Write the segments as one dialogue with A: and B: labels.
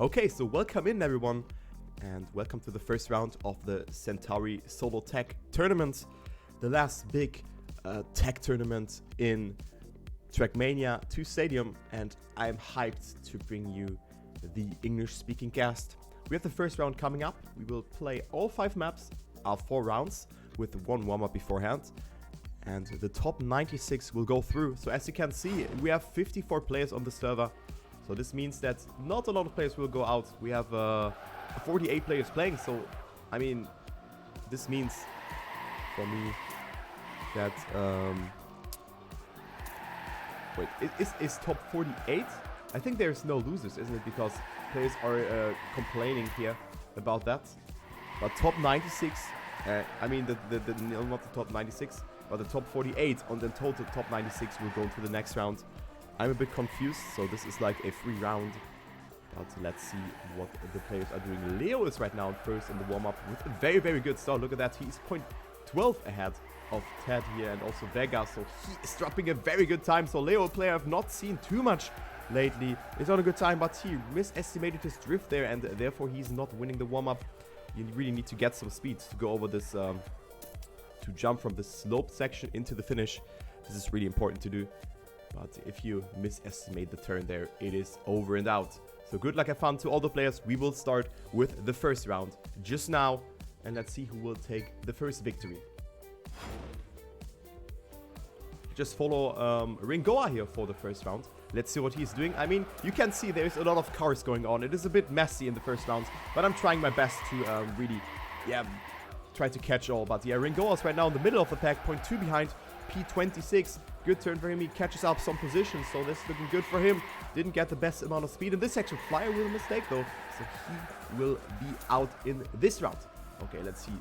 A: Okay, so welcome in everyone, and welcome to the first round of the Centaury Solo Tech Tournament, the last big tech tournament in Trackmania² Stadium, and I'm hyped to bring you the English-speaking cast. We have the first round coming up. We will play all 5 maps, 4 rounds, with 1 warm-up beforehand, and the top 96 will go through. So as you can see, we have 54 players on the server. So this means that not a lot of players will go out. We have 48 players playing, so I mean, this means for me that wait, is top 48? I think there's no losers, isn't it? Because players are complaining here about that. But top 96, I mean not the top 96, but the top 48 on the total top 96 will go to the next round. I'm a bit confused, so this is like a free round. But let's see what the players are doing. Leo is right now first in the warm-up with a very, very good start. Look at that, he's 0.12 ahead of Ted here and also Vega. So he is dropping a very good time. So Leo, a player I've not seen too much lately, is on a good time, but he misestimated his drift there and therefore he's not winning the warm-up. You really need to get some speed to go over this, to jump from the slope section into the finish. This is really important to do. But if you misestimate the turn there, it is over and out. So good luck and fun to all the players. We will start with the first round just now. And let's see who will take the first victory. Just follow Ringoa here for the first round. Let's see what he's doing. I mean, you can see there's a lot of cars going on. It is a bit messy in the first round. But I'm trying my best to really, try to catch all. But yeah, Ringoa is right now in the middle of the pack. 0.2 behind P26. Good turn for him. He catches up some positions, so this is looking good for him. Didn't get the best amount of speed in this section. Flyer with a mistake though, so he will be out in this round. Okay, let's see.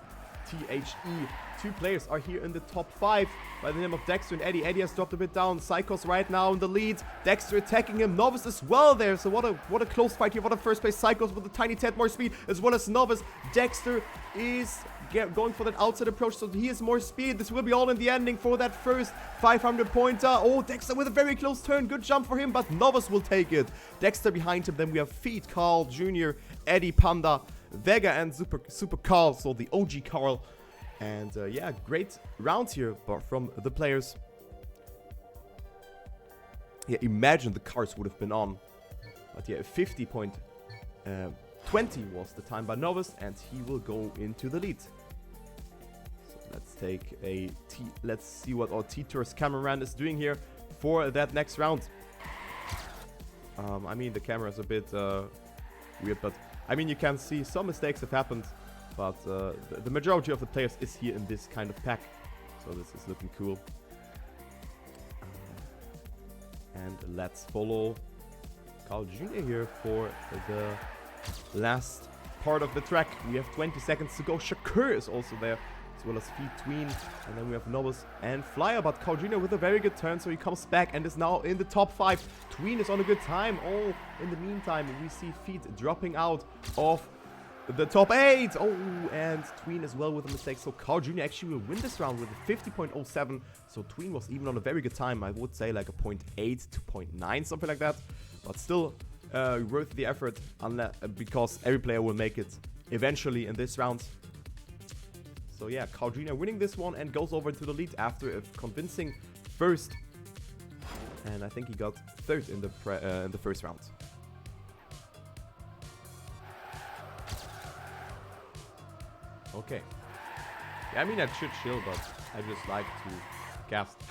A: THE. 2 players are here in the top 5 by the name of Dexter and Eddie. Eddie has dropped a bit down. Psychos right now in the lead. Dexter attacking him. Novice as well there. So what a close fight here. What a first place. Psychos with a tiny tad more speed as well as Novice. Dexter is going for that outside approach, so he has more speed. This will be all in the ending for that first 500 pointer. Oh, Dexter with a very close turn. Good jump for him, but Novice will take it. Dexter behind him. Then we have Feet, Carl Jr., Eddie, Panda, Vega, and Super Carl. So the OG Carl. And yeah, great round here from the players. Yeah, imagine the cars would have been on. But yeah, 50.20 was the time by Novice, and he will go into the lead. So let's take a let's see what our T-Tours cameraman is doing here for that next round. I mean, the camera is a bit weird, but I mean, you can see some mistakes have happened. But the majority of the players is here in this kind of pack. So this is looking cool. And let's follow Carl Jr. here for the last part of the track. We have 20 seconds to go. Shakur is also there, as well as Feet, Tween. And then we have Novice and Flyer. But Carl Jr. with a very good turn, so he comes back and is now in the top 5. Tween is on a good time. Oh, in the meantime, we see Feet dropping out of the top 8. Oh, and Tween as well with a mistake. So Carl Jr. actually will win this round with a 50.07. So Tween was even on a very good time. I would say like a 0.8 to 0.9, something like that. But still worth the effort, because every player will make it eventually in this round. So yeah, Carl Jr. winning this one and goes over to the lead after a convincing first. And I think he got 3rd in the first round. Okay. Yeah, I mean, I should chill, but I just like to cast.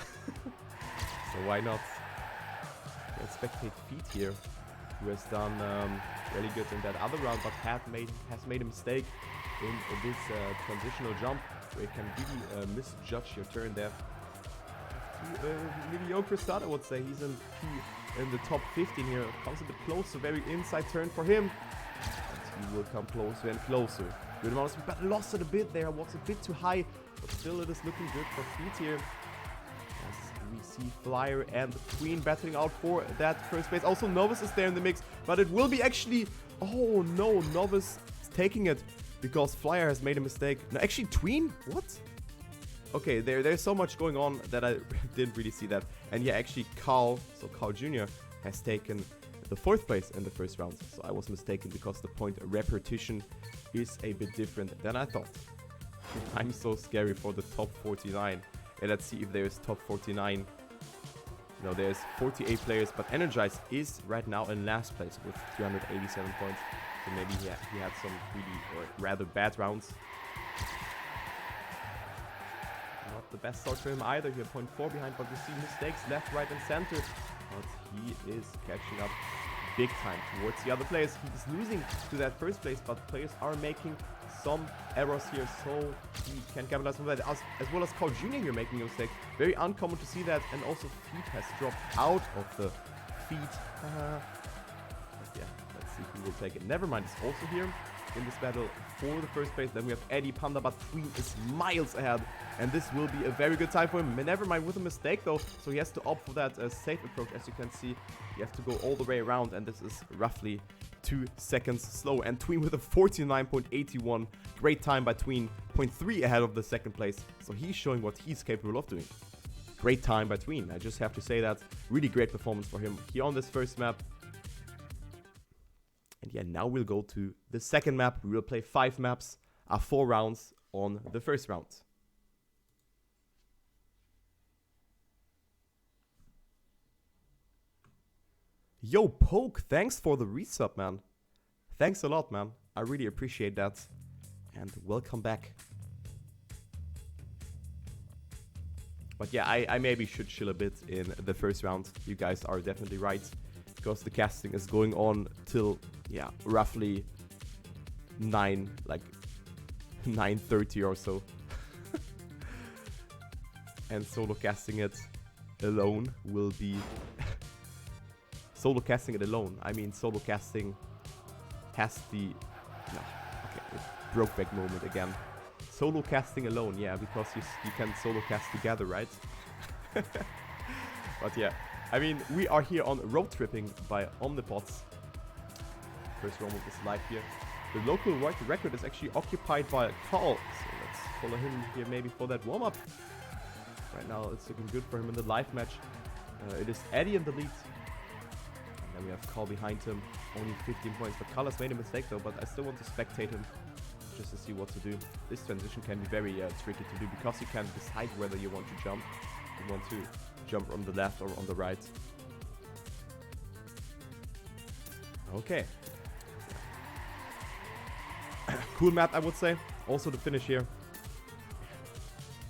A: So why not? Let's spectate Feet here, who has done really good in that other round, but has made a mistake in this transitional jump, where you can really misjudge your turn there. Mediocre start, I would say. He's in the top 15 here. Comes a bit closer, very inside turn for him. And he will come closer and closer. Good amount of speed, but lost it a bit there. Was a bit too high, but still it is looking good for Feet here. As we see Flyer and Queen battling out for that first place. Also, Novice is there in the mix, but it will be actually... Oh no, Novice is taking it because Flyer has made a mistake. No, actually, Tween? What? Okay, there's so much going on that I didn't really see that. And yeah, actually, Carl Jr. has taken the 4th place in the first round. So I was mistaken because the point repetition is a bit different than I thought. I'm so scary for the top 49. And let's see if there's top 49. No, there's 48 players, but Energize is right now in last place with 387 points. So maybe he had some really, or rather bad rounds. Not the best start for him either here, 0.4 behind, but we see mistakes left, right, and center. But he is catching up big time towards the other players. He's losing to that first place, but players are making some errors here, so he can capitalize on that. As well as Carl Jr. here making a mistake. Very uncommon to see that, and also Feet has dropped out of the feed. But yeah, let's see who will take it. Nevermind is also here in this battle for the first place. Then we have Eddie, Panda, but Tween is miles ahead, and this will be a very good time for him. Nevermind with a mistake though, so he has to opt for that safe approach. As you can see, you have to go all the way around, and this is roughly 2 seconds slow. And Tween with a 49.81, great time by Tween, 0.3 ahead of the second place, so he's showing what he's capable of doing. Great time by Tween, I just have to say that. Really great performance for him here on this first map. And yeah, now we'll go to the second map. We will play 5 maps, 4 rounds on the first round. Yo, Poke, thanks for the resub, man. Thanks a lot, man. I really appreciate that. And welcome back. But yeah, I maybe should chill a bit in the first round. You guys are definitely right. Because the casting is going on till, yeah, roughly 9:30 or so. And solo casting it alone will be... Solo casting it alone. I mean, solo casting has the... No, okay, Brokeback moment again. Solo casting alone, yeah, because you can solo cast together, right? But yeah, I mean, we are here on Road Tripping by Omnipods. First round is live here. The local record is actually occupied by Carl, so let's follow him here maybe for that warm-up. Right now, it's looking good for him in the live match. It is Eddie in the lead. And then we have Carl behind him, only 15 points. But Carl has made a mistake though, but I still want to spectate him just to see what to do. This transition can be very tricky to do because you can decide whether you want to jump. You want to jump on the left or on the right. Okay. Cool map, I would say. Also the finish here.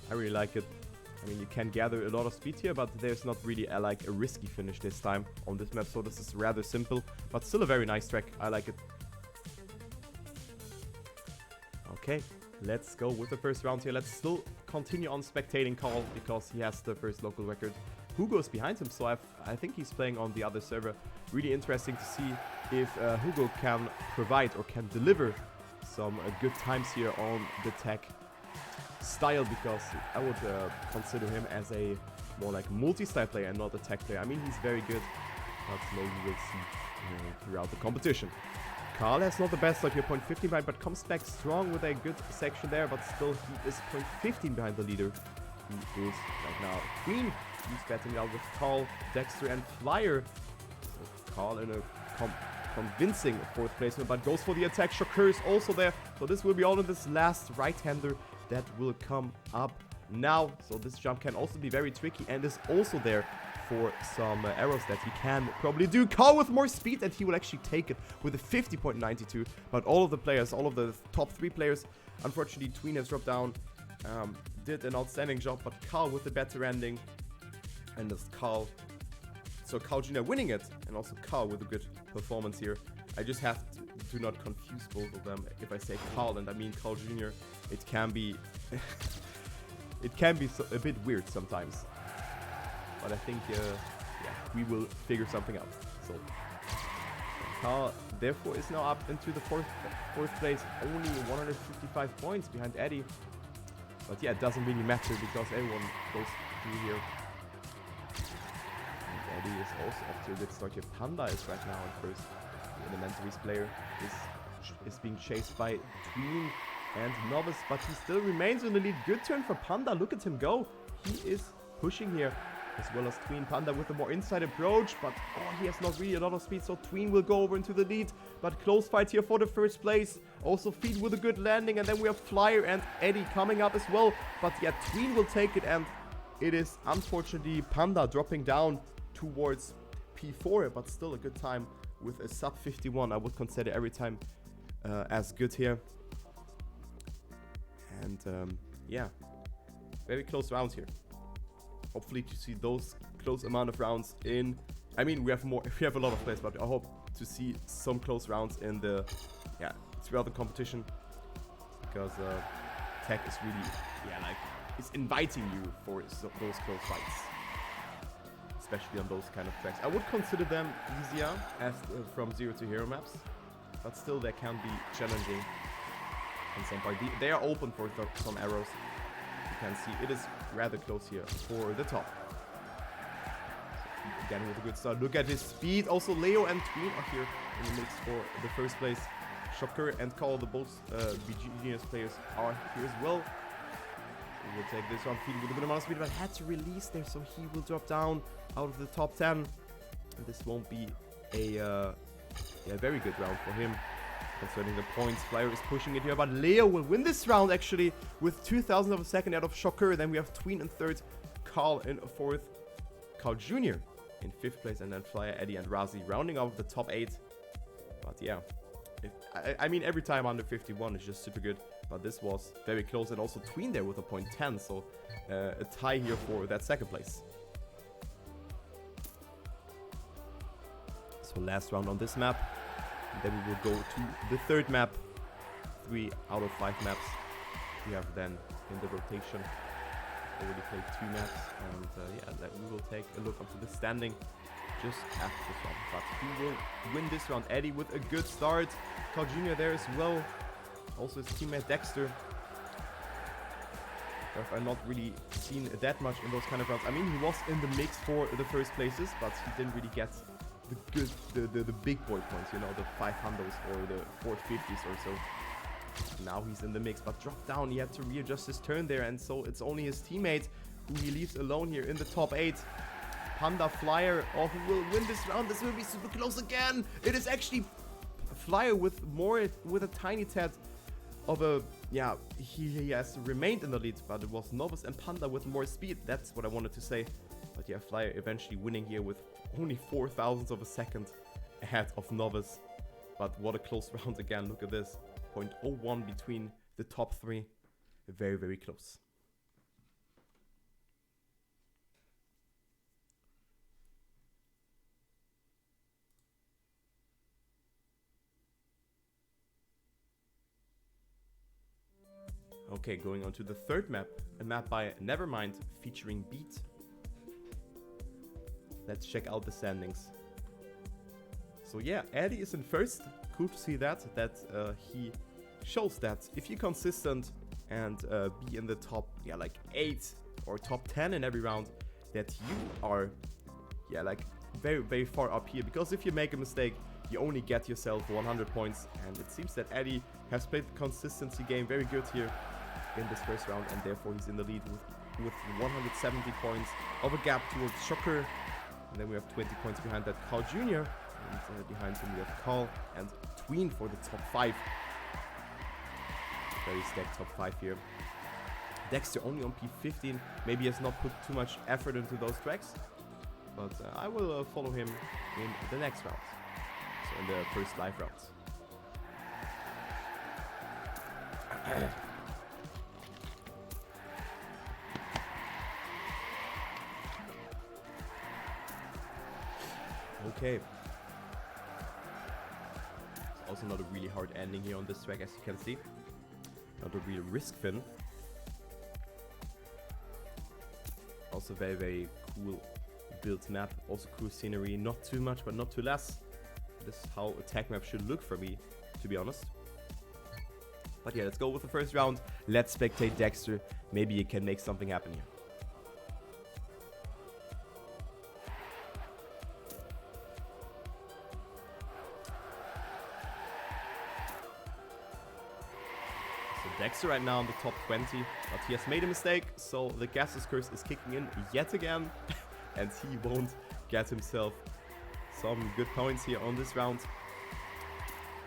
A: I really like it. I mean, you can gather a lot of speed here, but there's not really a risky finish this time on this map. So this is rather simple, but still a very nice track. I like it. Okay, let's go with the first round here. Let's still continue on spectating Carl because he has the first local record. Hugo's behind him, so I think he's playing on the other server. Really interesting to see if Hugo can provide or can deliver some good times here on the tech style, because I would consider him as a more like multi-style player and not a tech player. I mean, he's very good, but maybe we'll see throughout the competition. Carl has not the best start here, 0.15 behind, but comes back strong with a good section there, but still he is 0.15 behind the leader. He is right now Queen. He's battling out with Carl, Dexter, and Flyer. So Carl in a convincing 4th placement, but goes for the attack. Shocker is also there, so this will be all in this last right-hander that will come up now. So this jump can also be very tricky and is also there for some arrows that he can probably do. Carl with more speed, and he will actually take it with a 50.92. But all of the players, all of the top 3 players, unfortunately Tween has dropped down, did an outstanding job, but Carl with the better ending. And it's Carl. So Carl Jr. winning it, and also Carl with a good performance here. I just have to not confuse both of them. If I say Carl and I mean Carl Jr., it can be it can be a bit weird sometimes. But I think yeah, we will figure something out. So Carl therefore is now up into the fourth place, only 155 points behind Eddie. But yeah, it doesn't really matter because everyone goes through here. Eddie is also off to a good start here. Panda is right now in first. The Elementaries player is being chased by Tween and Novice, but he still remains in the lead. Good turn for Panda. Look at him go. He is pushing here as well as Tween. Panda with a more inside approach, but he has not really a lot of speed, so Tween will go over into the lead. But close fight here for the first place. Also Feed with a good landing, and then we have Flyer and Eddie coming up as well. But yeah, Tween will take it, and it is unfortunately Panda dropping down towards P4, but still a good time with a sub 51. I would consider every time as good here. And yeah, very close rounds here. Hopefully to see those close amount of rounds in. I mean, we have a lot of players, but I hope to see some close rounds in the throughout the competition, because tech is really it's inviting you for those close fights, especially on those kind of tracks. I would consider them easier as from Zero to Hero maps, but still they can be challenging in some part. They are open for some arrows. You can see it is rather close here for the top. So again with a good start. Look at his speed. Also Leo and Tween are here in the mix for the first place. Shocker and Call, the both BGenius players, are here as well. He will take this one. Feed with a good amount of speed, but had to release there, so he will drop down out of the top 10. And this won't be a very good round for him. Concerning the points, Flyer is pushing it here, but Leo will win this round actually with 2,000 of a second out of Shocker. Then we have Tween in third, Carl in fourth, Carl Jr. in fifth place, and then Flyer, Eddie, and Razi rounding off the top 8. But yeah, I mean every time under 51 is just super good, but this was very close, and also Tween there with a point 10, so a tie here for that second place. So last round on this map. Then we will go to the third map. 3 out of 5 maps we have then in the rotation. Already played 2 maps, and yeah, we will take a look onto the standing just after this one. But who will win this round? Eddie with a good start. Carl Jr. there as well. Also his teammate Dexter. I've not really seen that much in those kind of rounds. I mean, he was in the mix for the first places, but he didn't really get the big boy points, you know, the 500s or the 450s or so. Now he's in the mix, but dropped down. He had to readjust his turn there, and so it's only his teammate who he leaves alone here in the top 8. Panda, Flyer, who will win this round. This will be super close again. It is actually Flyer with a tiny tad of a, yeah, he has remained in the lead, but it was Novice and Panda with more speed. That's what I wanted to say. But yeah, Flyer eventually winning here with only 4,000 of a second ahead of Novice. But what a close round again. Look at this. 0.01 between the top 3. Very, very close. Okay, going on to the third map. A map by Nevermind featuring Beat. Let's check out the standings. So yeah, Eddie is in first. Cool to see that he shows that if you're consistent and be in the top, yeah, like 8 or top 10 in every round, that you are, yeah, like very, very far up here. Because if you make a mistake, you only get yourself 100 points. And it seems that Eddie has played the consistency game very good here in this first round, and therefore he's in the lead with 170 points of a gap towards Shocker. And then we have 20 points behind that Carl Jr. And behind him we have Carl and Tween for the top 5. Very stacked top 5 here. Dexter only on P15. Maybe he has not put too much effort into those tracks. But I will follow him in the next round. So in the first live rounds. Okay. It's also not a really hard ending here on this track, as you can see. Not a real risk fin. Also very, very cool built map. Also cool scenery. Not too much, but not too less. This is how a tag map should look for me, to be honest. But yeah, let's go with the first round. Let's spectate Dexter. Maybe he can make something happen here. Dexter right now in the top 20, but he has made a mistake, so the Gases Curse is kicking in yet again. and he won't get himself some good points here on this round.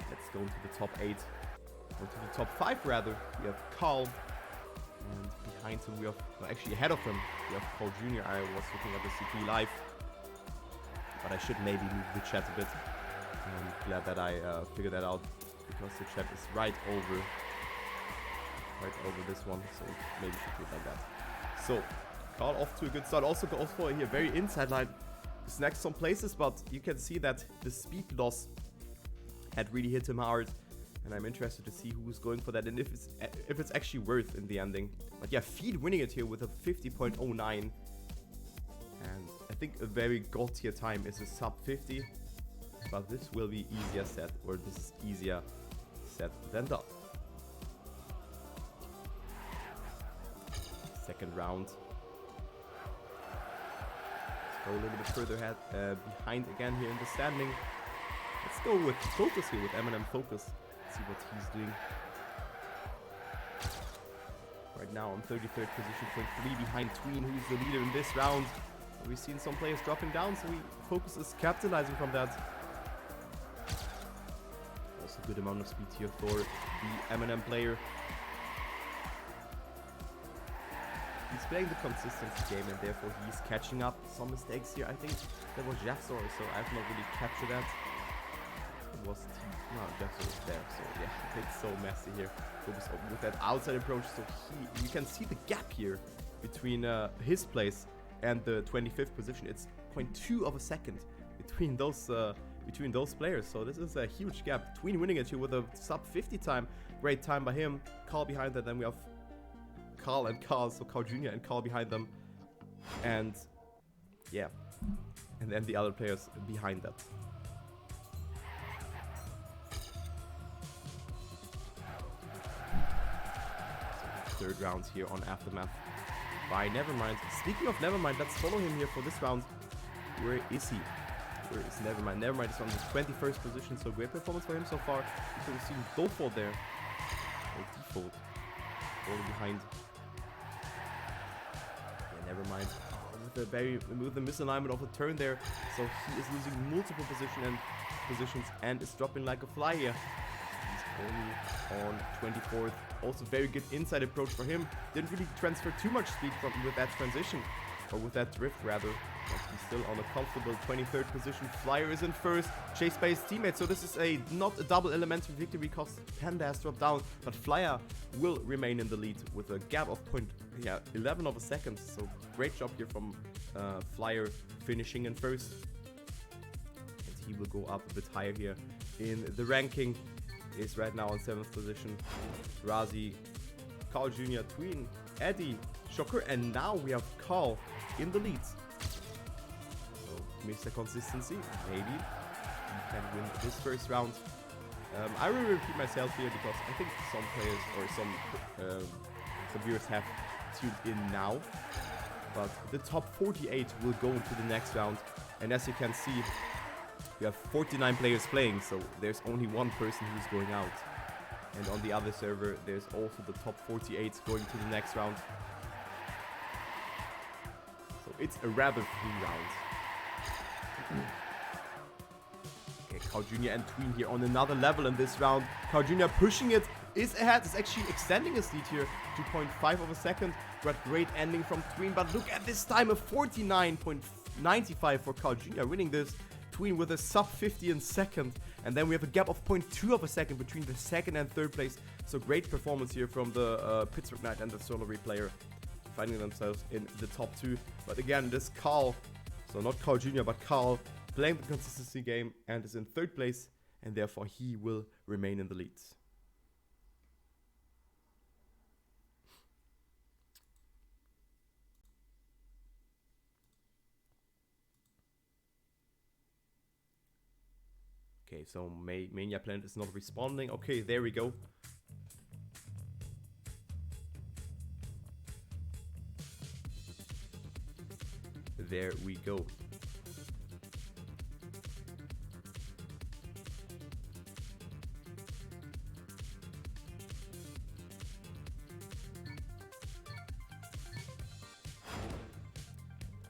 A: Let's go into the top 8, or to the top 5 rather. We have Carl, and behind him we have, well, actually ahead of him, we have Carl Jr. I was looking at the CP live, but I should maybe move the chat a bit. I'm glad that I figured that out, because the chat is right over this one, so maybe should do it like that. So Carl off to a good start. Also goes for here very inside line, snags some places, but you can see that the speed loss had really hit him hard, and I'm interested to see who's going for that and if it's actually worth in the ending. But yeah, Feed winning it here with a 50.09, and I think a very god tier time is a sub 50, but this will be easier said, or this is easier said than done. Second round. Let's go a little bit further ahead, behind again here in the standing. Let's go with Focus here, with Eminem Focus. See what he's doing. Right now on 33rd position, 0.3 behind Tween, who's the leader in this round. We've seen some players dropping down, so Focus is capitalizing from that. Also good amount of speed here for the Eminem player. He's playing the consistency game, and therefore he's catching up some mistakes here. I think that was Jeffsor, so I've not really captured that. It was no, Jeffsor was there, so yeah, it's so messy here. Focus with that outside approach, so you can see the gap here between his place and the 25th position. It's 0.2 of a second between those players, so this is a huge gap. Tween winning it here with a sub 50 time. Great time by him. Carl behind that, then we have Carl and Carl, so Carl Jr. and Carl behind them, and yeah, and then the other players behind that. So third round here on Aftermath by Nevermind. Speaking of Nevermind, let's follow him here for this round. Where is he? Where is Nevermind? Nevermind is on the 21st position, so great performance for him so far. You could have seen Default there, or Default, all behind. Nevermind, with the misalignment of a turn there, so he is losing multiple positions and is dropping like a fly here. He's only on 24th. Also very good inside approach for him. Didn't really transfer too much speed with that transition, or with that drift rather. But he's still on a comfortable 23rd position. Flyer is in first, chased by his teammate. So this is not a double elementary victory because Panda has dropped down, but Flyer will remain in the lead with a gap of 11 of a second. So great job here from Flyer, finishing in first. And he will go up a bit higher here in the ranking. He is right now on 7th position. Razi, Carl Jr., Tween, Eddie, Shocker, and now we have Carl in the lead. Mr. Consistency, maybe he can win this first round. I will repeat myself here because I think some players or some viewers have tuned in now, but the top 48 will go into the next round, and as you can see, we have 49 players playing, so there's only one person who's going out, and on the other server there's also the top 48 going to the next round, so it's a rather free round. Okay, Carl Jr. and Tween here on another level in this round. Carl Jr. pushing it, is ahead, is actually extending his lead here to 0.5 of a second. But great ending from Tween, but look at this time, a 49.95 for Carl Jr. winning this. Tween with a sub 50 in second, and then we have a gap of 0.2 of a second between the second and third place. So great performance here from the Pittsburgh Knight and the Centaury player, finding themselves in the top 2. But again, this Carl, so not Carl Jr., but Carl, playing the consistency game and is in third place, and therefore he will remain in the lead. Okay, so Mania Planet is not responding. Okay, there we go. There we go.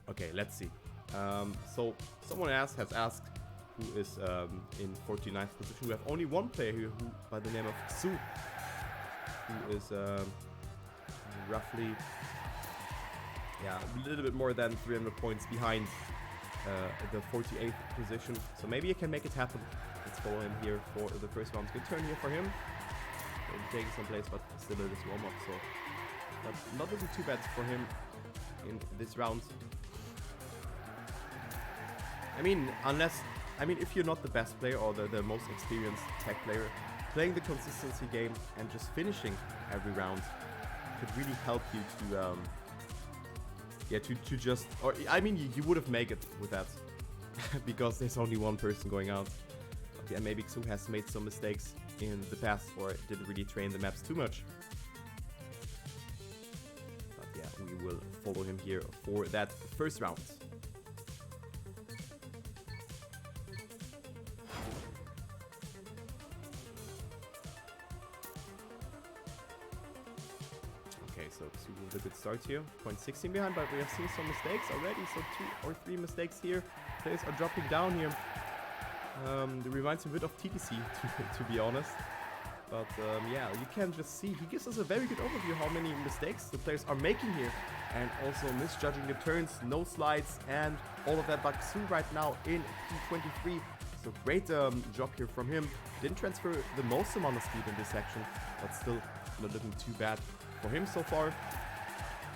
A: Okay, let's see. So someone else has asked who is in 49th position. We have only one player here who, by the name of Xu, who is roughly, yeah, a little bit more than 300 points behind the 48th position. So maybe he can make it happen. Let's follow him here for the first round. Good turn here for him. Maybe taking some place, but still it is warm-up, so but not looking too bad for him in this round. I mean, if you're not the best player or the most experienced tech player, playing the consistency game and just finishing every round could really help you to just, or I mean, you would have made it with that because there's only one person going out. Okay, and maybe Xu has made some mistakes in the past or didn't really train the maps too much. But yeah, we will follow him here for that first round. Okay, so Xu with a good start here. 0.16 behind, but we have seen some mistakes already. So 2 or 3 mistakes here. Players are dropping down here. It reminds me a bit of TTC, to be honest. But yeah, you can just see, he gives us a very good overview how many mistakes the players are making here. And also misjudging the turns, no slides, and all of that. But Xu right now in P23. So great job here from him. Didn't transfer the most amount of speed in this section, but still not looking too bad for him so far.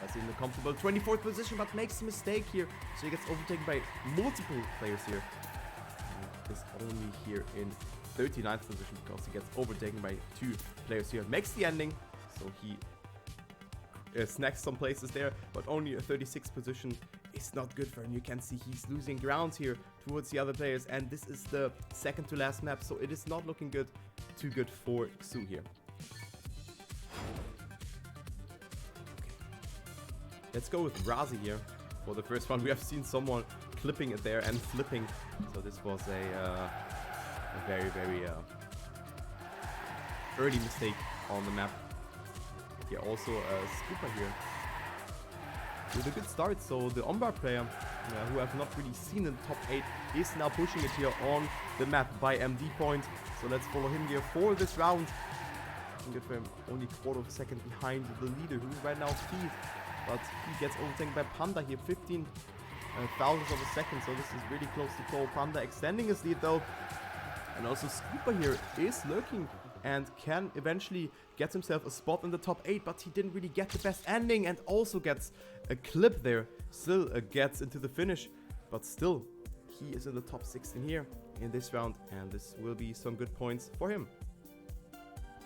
A: As in the comfortable 24th position, but makes a mistake here. So he gets overtaken by multiple players here. And is only here in 39th position because he gets overtaken by 2 players here. Makes the ending, so he snacks some places there, but only a 36th position is not good for him. You can see he's losing ground here towards the other players, and this is the second to last map, so it is not looking good, too good for Xu here. Let's go with Razi here for the first one. We have seen someone clipping it there and flipping. So this was a very, very early mistake on the map. Yeah, also Scooper here with a good start. So the on-bar player, who have not really seen in the top 8, is now pushing it here on the map by MD point. So let's follow him here for this round. Good for him, only quarter of a second behind the leader, who's right now 5th. But he gets overtaken by Panda here, 15 thousandths of a second, so this is really close to call. Panda extending his lead though, and also Scooper here is lurking and can eventually get himself a spot in the top 8, but he didn't really get the best ending and also gets a clip there. Still gets into the finish, but still he is in the top 16 here in this round, and this will be some good points for him.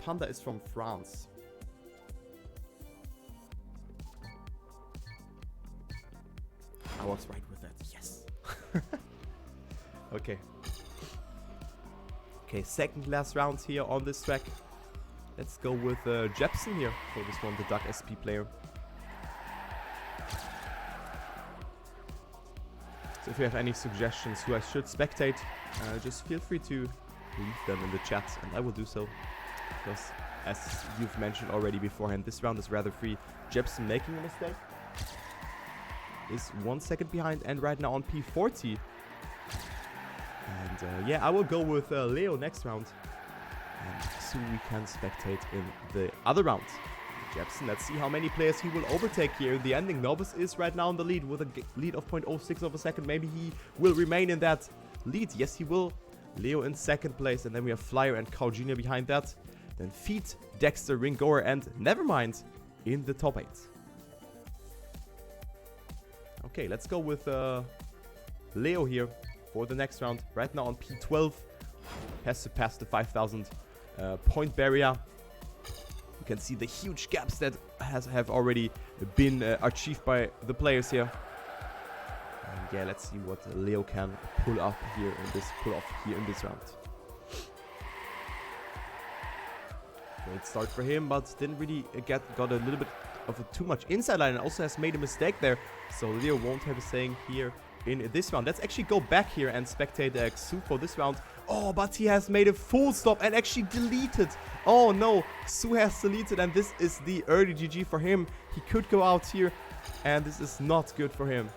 A: Panda is from France. I was right with that, yes. Okay. Okay, second last round here on this track. Let's go with Jepson here for this one, the Duck SP player. So if you have any suggestions who I should spectate, just feel free to leave them in the chat and I will do so. Because as you've mentioned already beforehand, this round is rather free. Jepson making a mistake is 1 second behind and right now on P40. And yeah, I will go with Leo next round. And soon we can spectate in the other round. Jepson, let's see how many players he will overtake here in the ending. Novus is right now in the lead with a lead of 0.06 of a second. Maybe he will remain in that lead. Yes, he will. Leo in second place, and then we have Flyer and Carl Jr. behind that. Then Feet, Dexter, Ringoer, and Nevermind in the top 8. Okay, let's go with Leo here for the next round. Right now on P12. Has surpassed the 5,000 point barrier. You can see the huge gaps that have already been achieved by the players here. And yeah, let's see what Leo can pull off here in this round. Great start for him, but didn't really got a little bit of too much inside line and also has made a mistake there. So Leo won't have a saying here in this round. Let's actually go back here and spectate Xu for this round. Oh, but he has made a full stop and actually deleted. Oh no, Xu has deleted, and this is the early GG for him. He could go out here, and this is not good for him.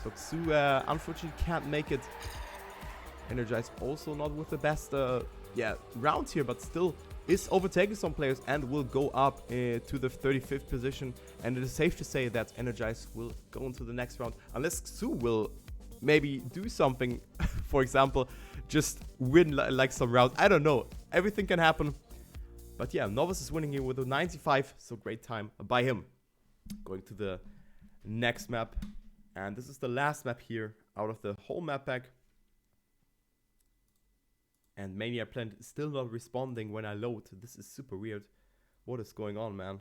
A: So Xu unfortunately can't make it. Energize also not with the best rounds here, but still is overtaking some players and will go up to the 35th position. And it is safe to say that Energize will go into the next round, unless Xu will maybe do something. For example, just win like some round. I don't know. Everything can happen. But yeah, Novice is winning here with a 95. So great time by him. Going to the next map. And this is the last map here out of the whole map pack. And Mania Plant is still not responding when I load. This is super weird. What is going on, man?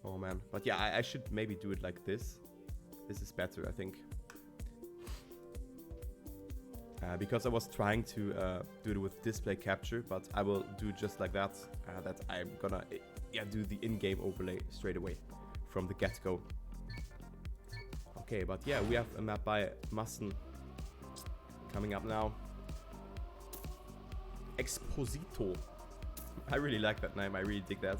A: Oh, man. But yeah, I should maybe do it like this. This is better, I think. Because I was trying to do it with display capture, but I will do just like that. That I'm gonna do the in-game overlay straight away from the get-go. Okay, but yeah, we have a map by Massen coming up now. Exposito. I really like that name. I really dig that.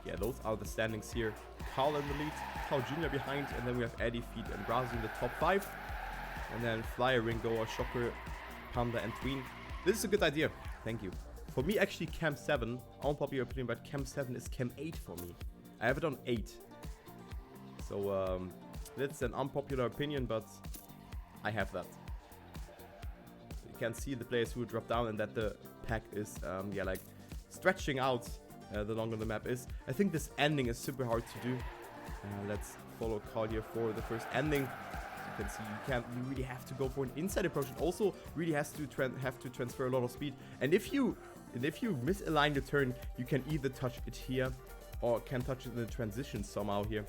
A: Yeah, those are the standings here. Carl in the lead, Carl Jr. behind, and then we have Eddie, Feet, and Brazi in the top 5. And then Flyer, Ringo, Shocker, Panda, and Tween. This is a good idea. Thank you. For me, actually, Cam 7, unpopular opinion, but Cam 7 is Cam 8 for me. I have it on 8. So, that's an unpopular opinion, but I have that. So you can see the players who drop down and that the pack is, like stretching out the longer the map is. I think this ending is super hard to do. Let's follow Carl here for the first ending. As you can see, you really have to go for an inside approach. And also, really have to transfer a lot of speed. And if you misalign the turn, you can either touch it here or can touch it in the transition somehow here.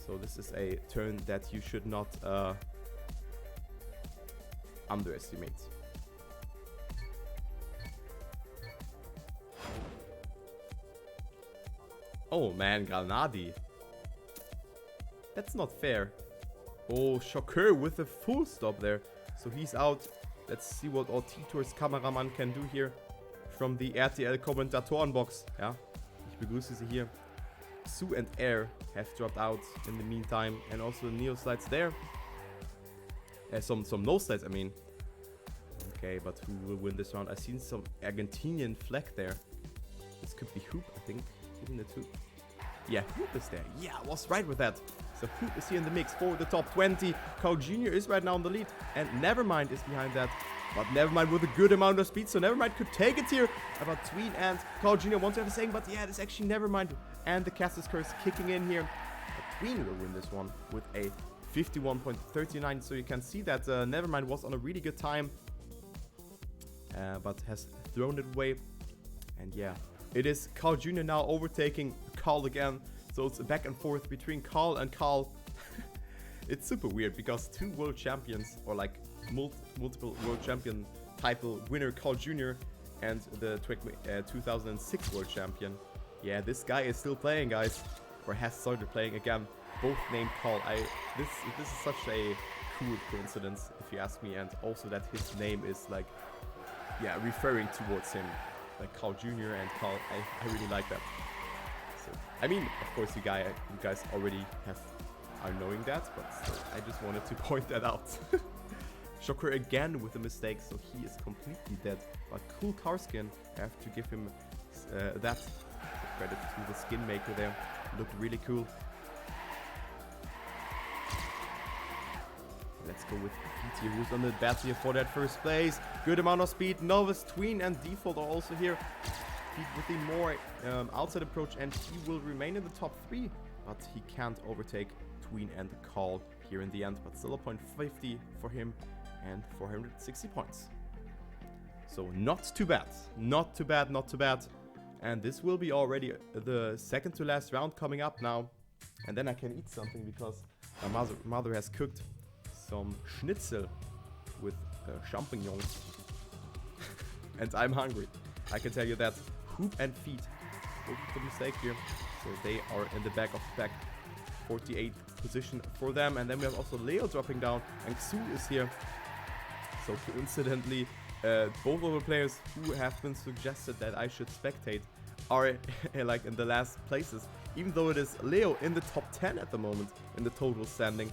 A: So this is a turn that you should not underestimate. Oh man, Granadi. That's not fair. Oh, Shocker with a full stop there. So he's out. Let's see what our T-Tours cameraman can do here from the RTL-Kommentatorenbox. Ja, ich begrüße Sie hier. Sue and Air have dropped out in the meantime. And also Neo slides there. Some no slides, I mean. Okay, but who will win this round? I've seen some Argentinian flag there. This could be Hoop, I think. Isn't it Hoop? Yeah, Hoop is there. Yeah, I was right with that. So Hoop is here in the mix for the top 20. Carl Jr. is right now in the lead. And Nevermind is behind that. But Nevermind with a good amount of speed. So Nevermind could take it here. About Tween and Carl Jr. want to have a saying. But yeah, this is actually Nevermind. And the Castus Curse kicking in here. But Tween will win this one with a 51.39. So you can see that Nevermind was on a really good time. But has thrown it away. And yeah, it is Carl Jr. now overtaking Carl again. So it's a back and forth between Carl and Carl. It's super weird because two world champions, or like multiple world champion title winner Carl Jr. and the 2006 world champion. Yeah, this guy is still playing, guys, or has started playing again. Both named Carl. This is such a cool coincidence, if you ask me, and also that his name is like, yeah, referring towards him, like Carl Jr. and Carl. I really like that. So, I mean, of course, you guys already are knowing that, but still, I just wanted to point that out. Shocker again with a mistake, so he is completely dead. But cool car skin. I have to give him that. So credit to the skin maker there. Looked really cool. Let's go with Feet, who's on the battle here for that first place. Good amount of speed. Novice, Tween, and Default are also here. Feet with the more outside approach, and he will remain in the top 3. But he can't overtake Tween and Carl here in the end. But still a .50 for him and 460 points. So not too bad. Not too bad, not too bad. And this will be already the second to last round coming up now. And then I can eat something because my mother has cooked some schnitzel with champignons. And I'm hungry. I can tell you that. Hoop and Feet. Both the mistake here. So they are in the back of the pack. 48th position for them. And then we have also Leo dropping down. And Xu is here. So coincidentally, both of the players who have been suggested that I should spectate are like in the last places, even though it is Leo in the top 10 at the moment in the total standing.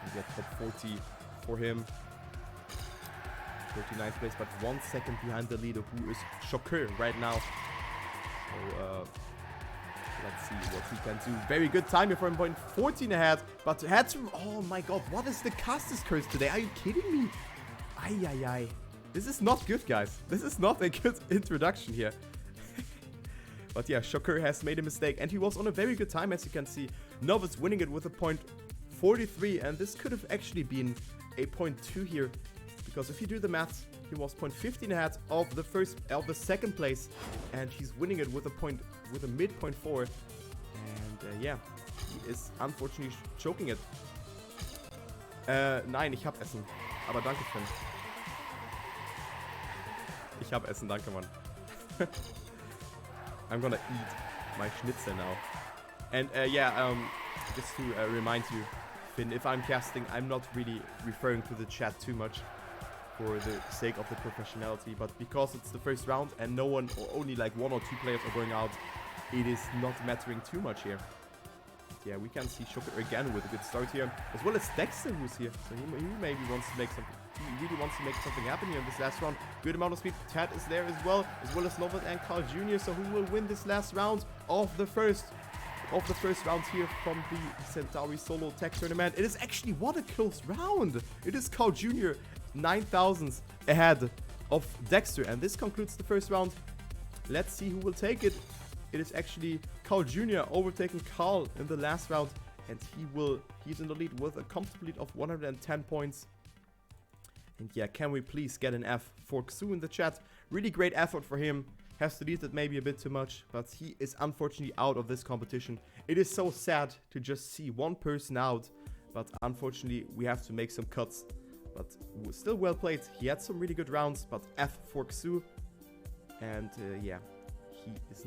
A: We get top 40 for him. 39th place, but 1 second behind the leader, who is Shocker right now. So let's see what he can do. Very good time here for him, 14 ahead, but had to. Oh my god, what is the Caster's Curse today? Are you kidding me? Ay. This is not good, guys. This is not a good introduction here. But yeah, Shocker has made a mistake, and he was on a very good time, as you can see. Novice winning it with a .43, and this could have actually been a .2 here, because if you do the maths, he was .15 ahead of the second place, and he's winning it with a mid .4, and yeah, he is unfortunately choking it. Nein, ich hab Essen, aber danke, Finn. Ich hab Essen, danke, Mann. I'm gonna eat my Schnitzel now. And yeah, just to remind you, Finn, if I'm casting, I'm not really referring to the chat too much for the sake of the professionality, but because it's the first round and no one, or only like 1 or 2 players are going out, it is not mattering too much here. Yeah, we can see Shocker again with a good start here, as well as Dexter, who's here. So he maybe wants to make something. He really wants to make something happen here in this last round. Good amount of speed. Tad is there as well as Novak and Carl Jr. So who will win this last round of the first round here from the Centaury solo tech tournament? It is actually, what a close round. It is Carl Jr. 9,000 ahead of Dexter, and this concludes the first round. Let's see who will take it. It is actually Carl Jr. overtaking Carl in the last round, and he's in the lead with a comfortable lead of 110 points. And yeah, can we please get an F for Xu in the chat? Really great effort for him. Has deleted maybe a bit too much, but he is unfortunately out of this competition. It is so sad to just see one person out, but unfortunately we have to make some cuts. But still well played. He had some really good rounds, but F for Xu. And yeah, he is not